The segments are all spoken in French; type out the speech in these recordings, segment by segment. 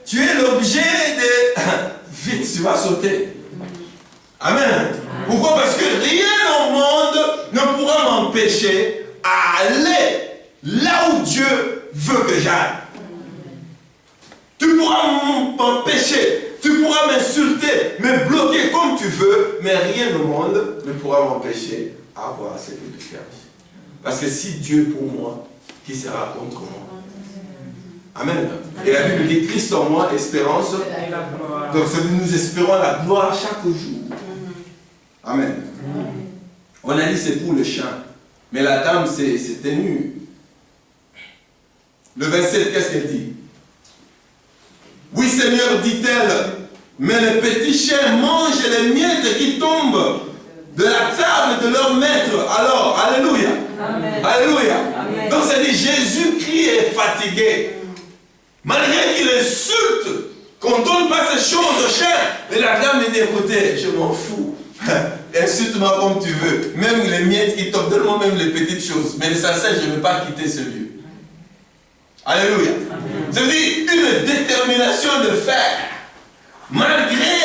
tu es l'objet de... Vite, tu vas sauter. Amen. Pourquoi? Parce que rien au monde ne pourra m'empêcher à aller là où Dieu veut que j'aille. Tu pourras m'empêcher, tu pourras m'insulter, me bloquer comme tu veux, mais rien au monde ne pourra m'empêcher à avoir ce que tu cherches. Parce que si Dieu est pour moi, qui sera contre moi? Amen. Et la Bible dit Christ en moi, espérance. Donc nous espérons la gloire chaque jour. Amen. On a dit c'est pour le chant. Mais la dame s'est tenue. Le 27, qu'est-ce qu'elle dit? Oui Seigneur, dit-elle, mais les petits chiens mangent les miettes qui tombent de la table de leur maître. Alors, alléluia. Amen. Alléluia. Amen. Donc ça dit Jésus-Christ est fatigué. Malgré qu'il insulte, qu'on ne donne pas ces choses aux chiens. Et la dame me dit, écoutez, je m'en fous. Insulte-moi comme tu veux. Même les miettes qui tombent, donne-moi même les petites choses. Mais l'essentiel, je ne vais pas quitter ce lieu. Alléluia. Ça veut dire une détermination de faire. Malgré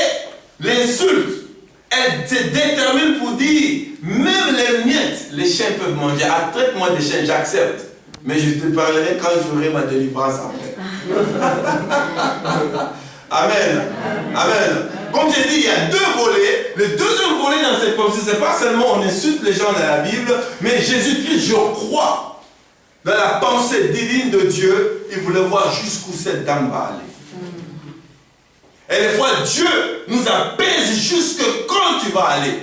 l'insulte, elle se détermine pour dire, même les miettes, les chiens peuvent manger. Ah, traite-moi des chiens, j'accepte. Mais je te parlerai quand j'aurai ma délivrance après. Amen. Amen. Comme j'ai dit, il y a deux volets. Le deuxième volet dans cette pensée, c'est pas seulement on insulte les gens dans la Bible, mais Jésus-Christ, je crois, dans la pensée divine de Dieu, il voulait voir jusqu'où cette dame va aller. Et des fois, Dieu nous apaise jusque quand tu vas aller.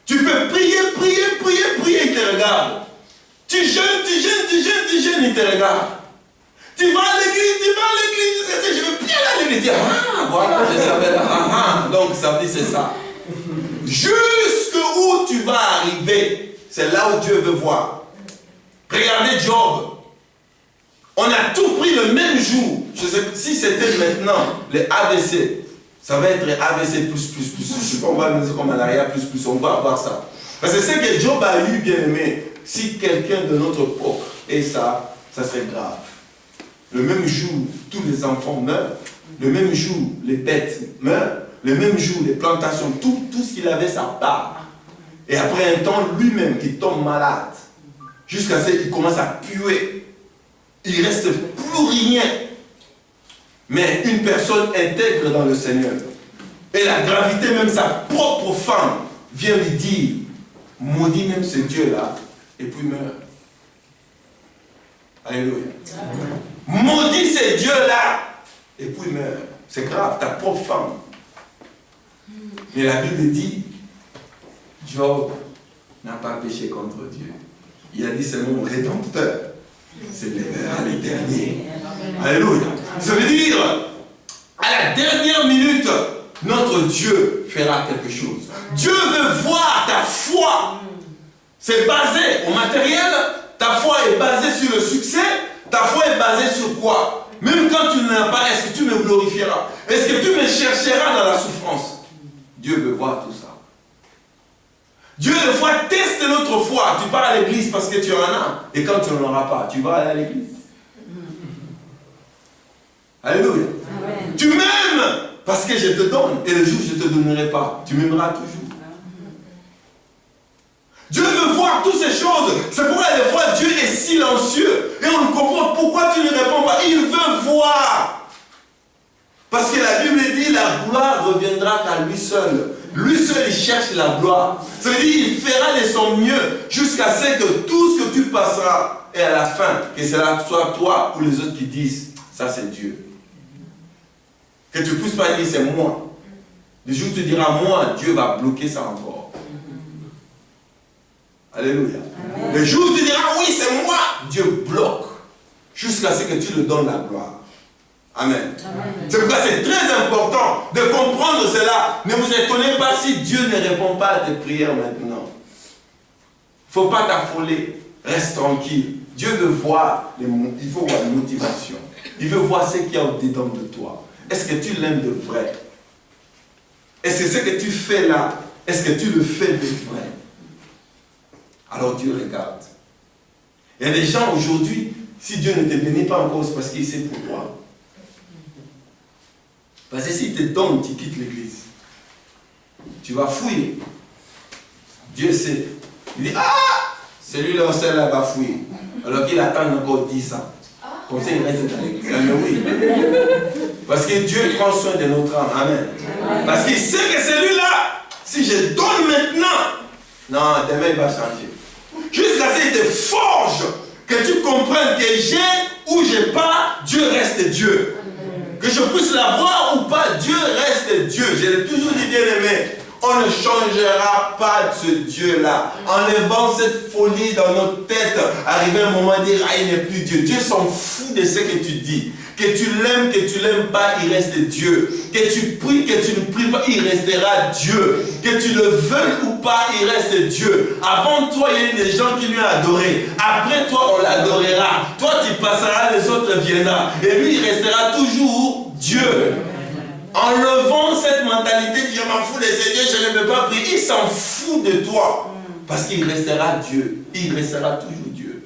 Tu peux prier, prier, prier, prier, il te regarde. Tu jeûnes, il te regarde. Tu vas à l'église, je veux bien aller à l'église. Ah, voilà, je savais là. Ah, donc ça veut dire c'est ça. Jusqu'où tu vas arriver, c'est là où Dieu veut voir. Regardez Job. On a tout pris le même jour. Je sais, si c'était maintenant, les AVC, ça va être AVC+++. Je sais pas, on va dire comme malaria++, on va avoir ça. Parce que c'est que Job a eu, bien aimé, si quelqu'un de notre époque et ça serait grave. Le même jour, tous les enfants meurent. Le même jour, les bêtes meurent. Le même jour, les plantations, tout ce qu'il avait, ça part. Et après un temps, lui-même, il tombe malade. Jusqu'à ce qu'il commence à puer. Il ne reste plus rien. Mais une personne intègre dans le Seigneur. Et la gravité, même sa propre femme, vient lui dire, maudit même ce Dieu-là, et puis meurt. Alléluia. Maudit ce Dieu-là, et puis meurt. C'est grave, ta propre femme. Mais la Bible dit, Job n'a pas péché contre Dieu. Il a dit c'est mon rédempteur. C'est le dernier. Alléluia. Ça veut dire, à la dernière minute, notre Dieu fera quelque chose. Dieu veut voir ta foi. C'est basé au matériel. Ta foi est basée sur le succès. Ta foi est basée sur quoi? Même quand tu n'as pas, est-ce que tu me glorifieras? Est-ce que tu me chercheras dans la souffrance? Dieu veut voir tout ça. Dieu, des fois, teste notre foi. Tu pars à l'église parce que tu en as. Et quand tu n'en auras pas, tu vas aller à l'église. Alléluia. Amen. Tu m'aimes parce que je te donne. Et le jour où je ne te donnerai pas, tu m'aimeras toujours. Dieu veut voir toutes ces choses. C'est pourquoi des fois Dieu est silencieux. Et on comprend pourquoi tu ne réponds pas. Il veut voir. Parce que la Bible dit la gloire reviendra qu'à lui seul. Lui seul, il cherche la gloire. Ça veut dire qu'il fera de son mieux jusqu'à ce que tout ce que tu passeras et à la fin, que ce soit toi ou les autres qui disent, ça c'est Dieu. Que tu ne puisses pas dire c'est moi. Le jour où tu diras moi, Dieu va bloquer ça encore. Alléluia. Amen. Le jour où tu diras oui c'est moi, Dieu bloque jusqu'à ce que tu lui donnes la gloire. Amen. Amen. C'est pourquoi c'est très important de comprendre cela. Ne vous étonnez pas si Dieu ne répond pas à tes prières maintenant. Il ne faut pas t'affoler. Reste tranquille. Dieu veut voir, il faut voir la motivation. Il veut voir ce qu'il y a au-dedans de toi. Est-ce que tu l'aimes de vrai? Est-ce que ce que tu fais là, est-ce que tu le fais de vrai? Alors Dieu regarde. Il y a des gens aujourd'hui, si Dieu ne te bénit pas encore, c'est parce qu'il sait pourquoi. Parce que s'il te donne, tu quittes l'église. Tu vas fouiller. Dieu sait. Il dit, ah, celui-là, celle-là va fouiller. Alors qu'il attend encore 10 ans. Comme ça, il reste dans l'église. Mais oui. Parce que Dieu prend soin de notre âme. Amen. Parce qu'il sait que celui-là, si je donne maintenant, non, demain il va changer. Jusqu'à ce qu'il te forge, que tu comprennes que j'ai ou j'ai pas, Dieu reste Dieu. Que je puisse l'avoir ou pas, Dieu reste Dieu. Je l'ai toujours dit, bien aimé. On ne changera pas ce Dieu-là. Enlevant cette folie dans notre tête, arriver un moment à dire, ah, il n'est plus Dieu. Dieu s'en fout de ce que tu dis. Que tu l'aimes pas, il reste Dieu. Que tu pries, que tu ne pries pas, il restera Dieu. Que tu le veuilles ou pas, il reste Dieu. Avant toi, il y a eu des gens qui lui ont adoré. Après toi, on l'adorera. Toi, tu passeras, les autres viendront. Et lui, il restera toujours Dieu. Enlevant cette mentalité, je m'en fous des dieux, je ne veux pas prier. Il s'en fout de toi. Parce qu'il restera Dieu. Il restera toujours Dieu.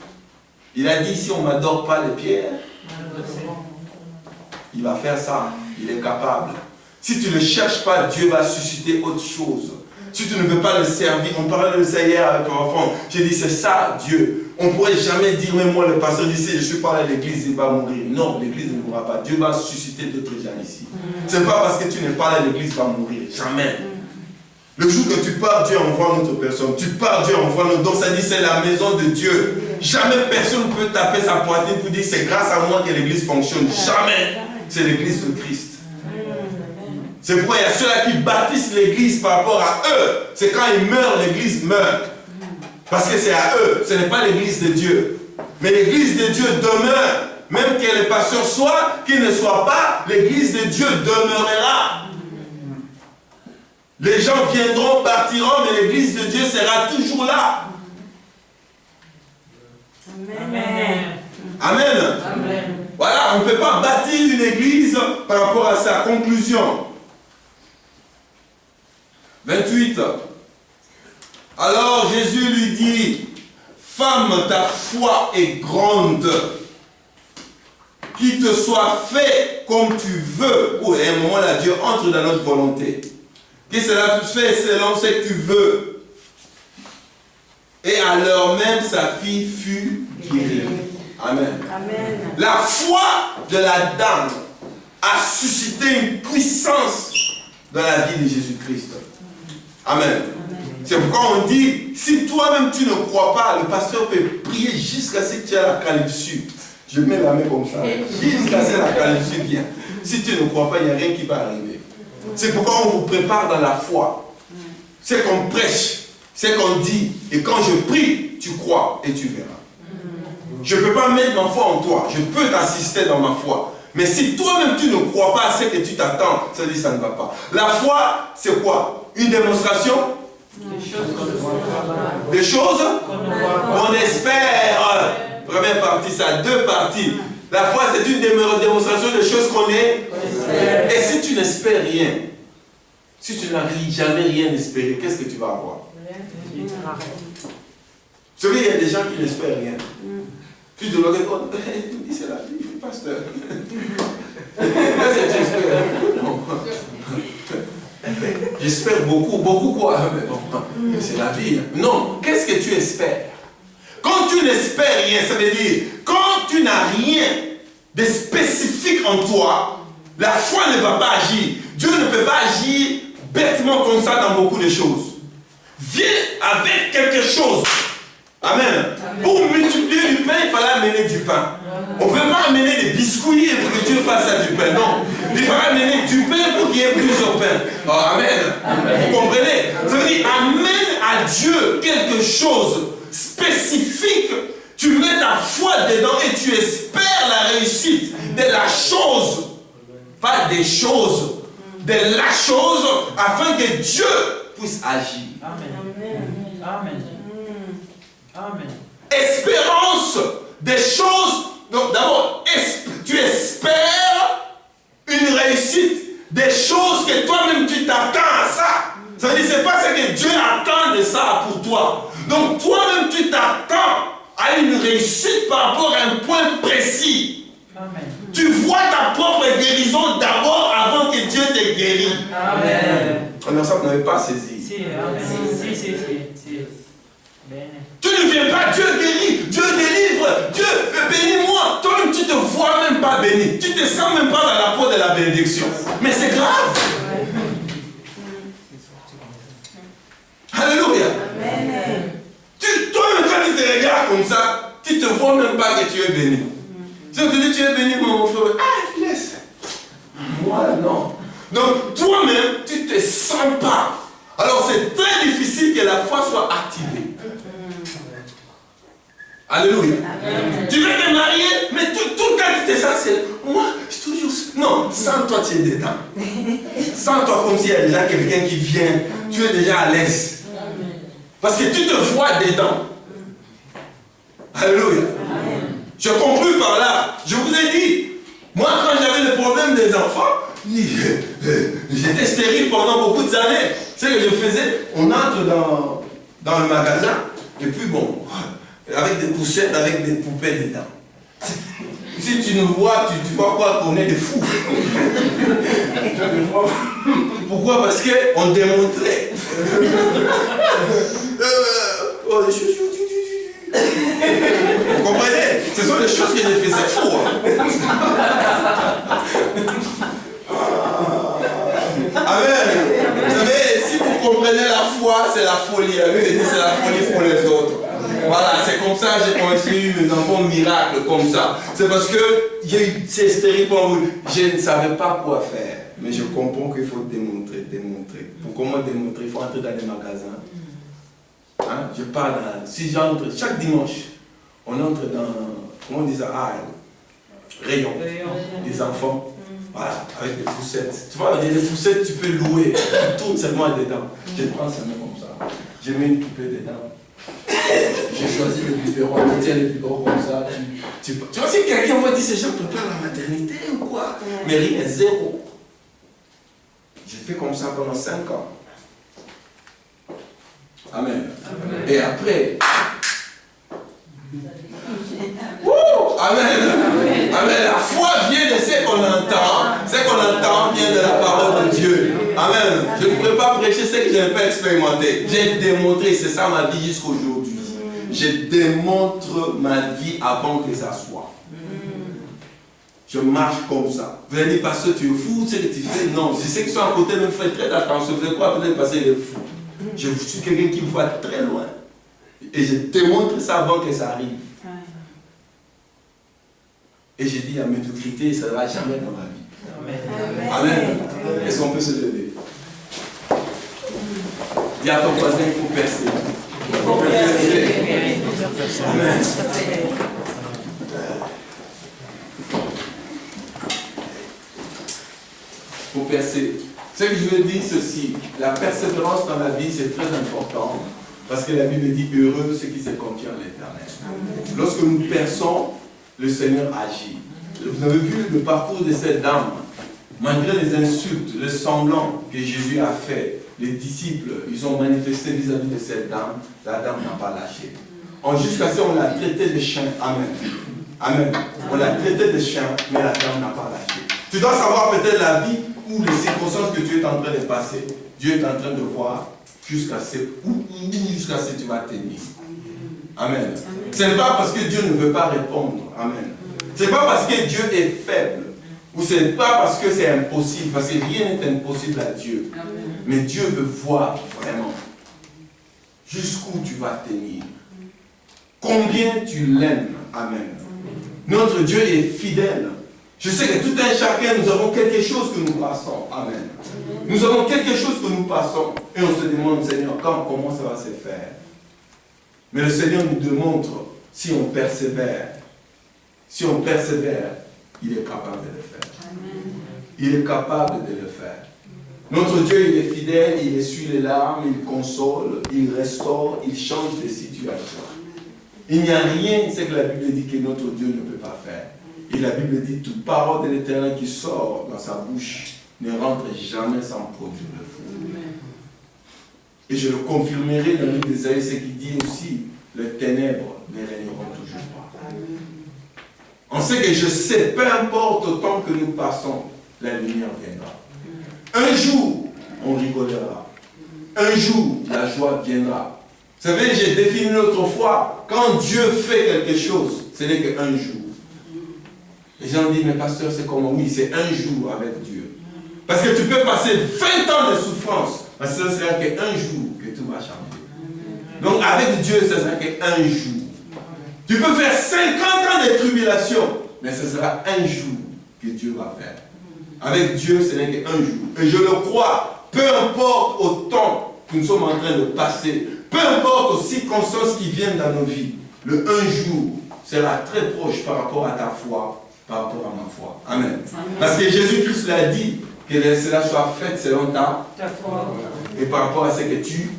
Il a dit, si on ne m'adore pas les pierres, il va faire ça. Il est capable. Si tu ne le cherches pas, Dieu va susciter autre chose. Si tu ne veux pas le servir, on parlait de ça hier avec un enfant. J'ai dit, c'est ça Dieu. On ne pourrait jamais dire, mais moi le pasteur dit, si je suis pas à l'église, il va mourir. Non, l'église ne mourra pas. Dieu va susciter d'autres gens ici. Ce n'est pas parce que tu n'es pas à l'église, va mourir. Jamais. Le jour que tu pars, Dieu envoie une autre personne. Tu pars, Dieu envoie une autre. Donc ça dit, c'est la maison de Dieu. Jamais personne ne peut taper sa poitrine pour dire, c'est grâce à moi que l'église fonctionne. Jamais. C'est l'église de Christ. C'est pourquoi il y a ceux-là qui bâtissent l'église par rapport à eux. C'est quand ils meurent, l'église meurt. Parce que c'est à eux, ce n'est pas l'église de Dieu. Mais l'église de Dieu demeure. Même que les pasteurs soient, qu'ils ne soient pas, l'église de Dieu demeurera. Les gens viendront, partiront, mais l'église de Dieu sera toujours là. Amen. Amen. Amen. Voilà, on ne peut pas bâtir une église par rapport à sa conclusion. 28. Alors Jésus lui dit, femme, ta foi est grande, qu'il te soit fait comme tu veux. Ou à un moment là, Dieu entre dans notre volonté. Que cela te fait selon ce que tu veux. Et à l'heure même, sa fille fut guérie. Amen. Amen. La foi de la dame a suscité une puissance dans la vie de Jésus-Christ. Amen. C'est pourquoi on dit, si toi-même tu ne crois pas, le pasteur peut prier jusqu'à ce que tu aies la calypsue. Je mets la main comme ça. Jusqu'à ce que la calypsue vienne. Si tu ne crois pas, il n'y a rien qui va arriver. C'est pourquoi on vous prépare dans la foi. C'est qu'on prêche, c'est qu'on dit. Et quand je prie, tu crois et tu verras. Je ne peux pas mettre ma foi en toi. Je peux t'assister dans ma foi. Mais si toi-même tu ne crois pas à ce que tu t'attends, ça dit ça ne va pas. La foi, c'est quoi? Une démonstration? Des choses qu'on espère. Première partie, ça a deux parties. La foi, c'est une démonstration des choses qu'on est. Et si tu n'espères rien, si tu n'as jamais rien espéré, qu'est-ce que tu vas avoir? Vous savez, il y a des gens qui n'espèrent rien. Tu te regardes, oh, c'est la vie, pasteur. Qu'est-ce que tu espères? Non. J'espère beaucoup, beaucoup quoi? Mais bon, c'est la vie. Non, qu'est-ce que tu espères? Quand tu n'espères rien, ça veut dire, quand tu n'as rien de spécifique en toi, la foi ne va pas agir. Dieu ne peut pas agir bêtement comme ça dans beaucoup de choses. Viens avec quelque chose. Amen. Amen. Pour multiplier du pain, il fallait amener du pain. On ne peut pas amener des biscuits pour que Dieu fasse ça du pain. Non. Il fallait amener du pain pour qu'il y ait plusieurs pains. Oh, amen. Amen. Vous comprenez? Ça veut dire, amène à Dieu quelque chose spécifique. Tu mets ta foi dedans et tu espères la réussite de la chose. Pas des choses. De la chose afin que Dieu puisse agir. Amen. Amen. Amen. Espérance des choses. Donc d'abord, tu espères une réussite des choses que toi-même tu t'attends à ça. Ça veut dire que ce n'est pas ce que Dieu attend de ça pour toi. Donc toi-même tu t'attends à une réussite par rapport à un point précis. Amen. Tu vois ta propre guérison d'abord avant que Dieu guérit. Amen. Non, ça, vous n'avez pas saisi. Si, amen. Si. Bene. Tu ne viens pas, Dieu guérit, Dieu délivre, Dieu bénis-moi. Toi-même, tu ne te vois même pas béni. Tu ne te sens même pas dans la peau de la bénédiction. Mais c'est grave. Alléluia. Toi-même, quand tu te regardes comme ça, tu ne te vois même pas que tu es béni. Si on te dit tu es béni, mon frère, laisse. Moi, non. Donc, toi-même, tu ne te sens pas. Alors, c'est très difficile que la foi soit activée. Alléluia. Amen. Tu veux te marier, mais tout le temps tu te sens, c'est moi, je toujours. Non, sans toi tu es dedans. Sans toi, comme s'il y a déjà quelqu'un qui vient, tu es déjà à l'aise. Parce que tu te vois dedans. Alléluia. Je conclue par là. Je vous ai dit, moi quand j'avais le problème des enfants, j'étais stérile pendant beaucoup d'années. Ce que je faisais, on entre dans le magasin, et puis bon, avec des poussettes, avec des poupées dedans. Si tu nous vois, tu vois quoi qu'on est des fous. Pourquoi? Parce qu'on démontrait. Vous comprenez? Ce sont les choses que j'ai fait, c'est fou. Amen. Vous savez, si vous comprenez la foi, c'est la folie. C'est la folie pour les autres. Voilà, c'est comme ça que j'ai construit mes enfants miracles comme ça. C'est parce que c'est stérile pour vous. Je ne savais pas quoi faire. Mais je comprends qu'il faut démontrer. Pour comment démontrer? Il faut entrer dans les magasins. Hein? Je pars dans... Si j'entre, chaque dimanche, on entre dans, comment on dit ça? Rayon. Des enfants. Voilà, avec des poussettes. Tu vois, les poussettes, tu peux louer. Tu tournes seulement dedans. Je prends seulement comme ça. Je mets une poupée dedans. J'ai choisi le biberon, on tient le biberon comme ça. Tu vois, si quelqu'un va dire ces gens préparent la maternité ou quoi? Mais rien, zéro. J'ai fait comme ça pendant 5 ans. Amen. Amen. Et après, amen. Amen. La foi vient de ce qu'on entend. Ce qu'on entend vient de la parole de Dieu. Amen. Je ne pourrais pas prêcher ce que je n'ai pas expérimenté. J'ai démontré, c'est ça ma vie jusqu'à aujourd'hui. Je démontre ma vie avant que ça soit. Je marche comme ça. Vous allez dire, pasteur, tu es fou, tu sais que tu fais? Non, je sais que sur un côté, même frère, très attention. Vous savez quoi? Peut-être passer, il est fou. Je suis quelqu'un qui voit très loin. Et je démontre ça avant que ça arrive. Et j'ai dit à médiocrité, ça ne va jamais dans ma vie. Amen. Amen. Est-ce qu'on peut se lever? Dis à ton voisin, il faut percer. Il faut percer. Amen. Il faut percer. Ce que je veux dire, ceci, la persévérance dans la vie, c'est très important. Parce que la Bible dit, heureux ceux qui se confient en l'Éternel. Lorsque nous perçons, le Seigneur agit. Vous avez vu le parcours de cette dame. Malgré les insultes, le semblant que Jésus a fait, les disciples, ils ont manifesté vis-à-vis de cette dame. La dame n'a pas lâché. Jusqu'à ce qu'on l'a traité de chien. Amen. Amen. On l'a traité de chien, mais la dame n'a pas lâché. Tu dois savoir peut-être la vie ou les circonstances que tu es en train de passer. Dieu est en train de voir jusqu'à ce que tu vas tenir. Amen. Ce n'est pas parce que Dieu ne veut pas répondre. Amen. Ce n'est pas parce que Dieu est faible. Ou ce n'est pas parce que c'est impossible. Parce que rien n'est impossible à Dieu. Amen. Mais Dieu veut voir vraiment jusqu'où tu vas tenir. Combien tu l'aimes. Amen. Notre Dieu est fidèle. Je sais que tout un chacun, nous avons quelque chose que nous passons. Amen. Nous avons quelque chose que nous passons. Et on se demande, Seigneur, comment ça va se faire? Mais le Seigneur nous démontre, si on persévère, il est capable de le faire. Amen. Il est capable de le faire. Notre Dieu, il est fidèle, il essuie les larmes, il console, il restaure, il change les situations. Il n'y a rien, c'est que la Bible dit que notre Dieu ne peut pas faire. Et la Bible dit, toute parole de l'Éternel qui sort dans sa bouche ne rentre jamais sans produire le fruit. Et je le confirmerai dans le livre d'Ésaïe, ce qui dit aussi, les ténèbres ne régneront toujours pas. On sait que je sais, peu importe le temps que nous passons, la lumière viendra. Un jour, on rigolera. Un jour, la joie viendra. Vous savez, j'ai défini l'autre fois, quand Dieu fait quelque chose, ce n'est qu'un jour. Les gens disent, mais pasteur, c'est comment? Oui, c'est un jour avec Dieu. Parce que tu peux passer 20 ans de souffrance, mais ce ne sera qu'un jour que tout va changer. Donc avec Dieu, ce sera qu'un jour. Tu peux faire 50 ans de tribulation, mais ce sera un jour que Dieu va faire. Avec Dieu, ce n'est qu'un jour. Et je le crois, peu importe au temps que nous sommes en train de passer, peu importe aux circonstances qui viennent dans nos vies, le un jour sera très proche par rapport à ta foi, par rapport à ma foi. Amen. Parce que Jésus-Christ l'a dit, que cela soit fait selon ta foi. Et par rapport à ce que tu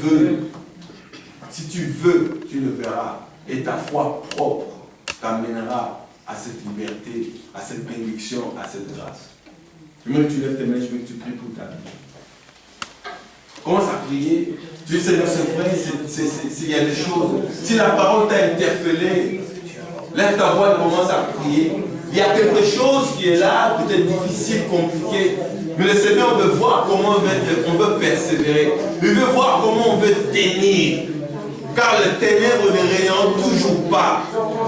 veux. Si tu veux, tu le verras. Et ta foi propre t'amènera à cette liberté, à cette bénédiction, à cette grâce. Je veux que tu lèves tes mains, je veux que tu pries pour ta vie. Commence à prier. Tu dis, Seigneur, c'est vrai, s'il y a des choses. Si la parole t'a interpellé, lève ta voix et commence à prier. Il y a quelque chose qui est là, peut-être difficile, compliqué. Mais le Seigneur veut voir comment on veut persévérer. Il veut voir comment on veut tenir. Car les ténèbres ne règnent toujours pas.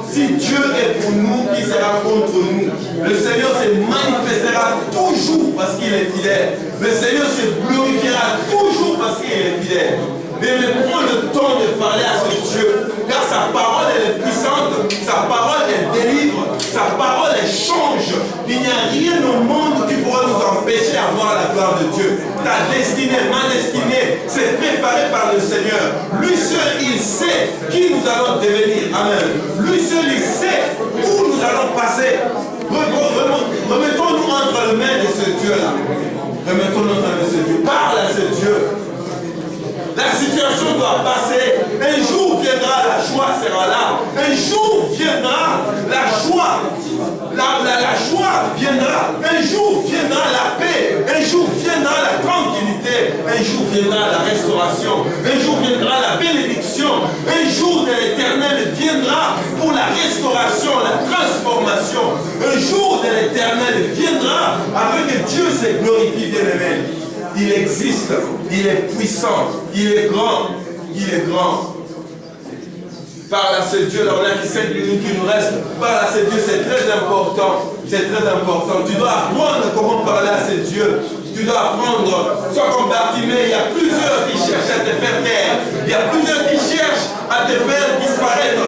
Si Dieu est pour nous, qui sera contre nous? Le Seigneur se manifestera toujours parce qu'il est fidèle. Le Seigneur se glorifiera toujours parce qu'il est fidèle. Mais prends le temps de parler à ce Dieu, car sa parole elle est puissante, sa parole elle délivre, sa parole elle change. Il n'y a rien au monde qui pourra nous empêcher d'avoir la gloire de Dieu. Ta destinée, ma destinée, c'est préparée par le Seigneur. Lui seul, il sait qui nous allons devenir. Amen. Lui seul, il sait où nous allons passer. Remettons-nous entre les mains de ce Dieu-là. Remettons-nous entre les mains de ce Dieu. Parle à ce Dieu. La situation doit passer. Un jour viendra, la joie sera là. Un jour viendra, la joie. La joie viendra. Un jour viendra la paix. Un jour viendra la tranquillité. Un jour viendra la restauration. Un jour viendra la bénédiction. Un jour de l'éternel viendra pour la restauration, la transformation. Un jour de l'éternel viendra afin que Dieu se glorifie, bien-aimé. Il existe, il est puissant, il est grand, il est grand. Parle à ce Dieu, là on a qui 5 minutes qui nous restent. Parle à ce Dieu, c'est très important. C'est très important. Tu dois apprendre comment parler à ce Dieu. Tu dois apprendre. Sois comme Bartimée, il y a plusieurs qui cherchent à te faire taire. Il y a plusieurs qui cherchent à te faire disparaître.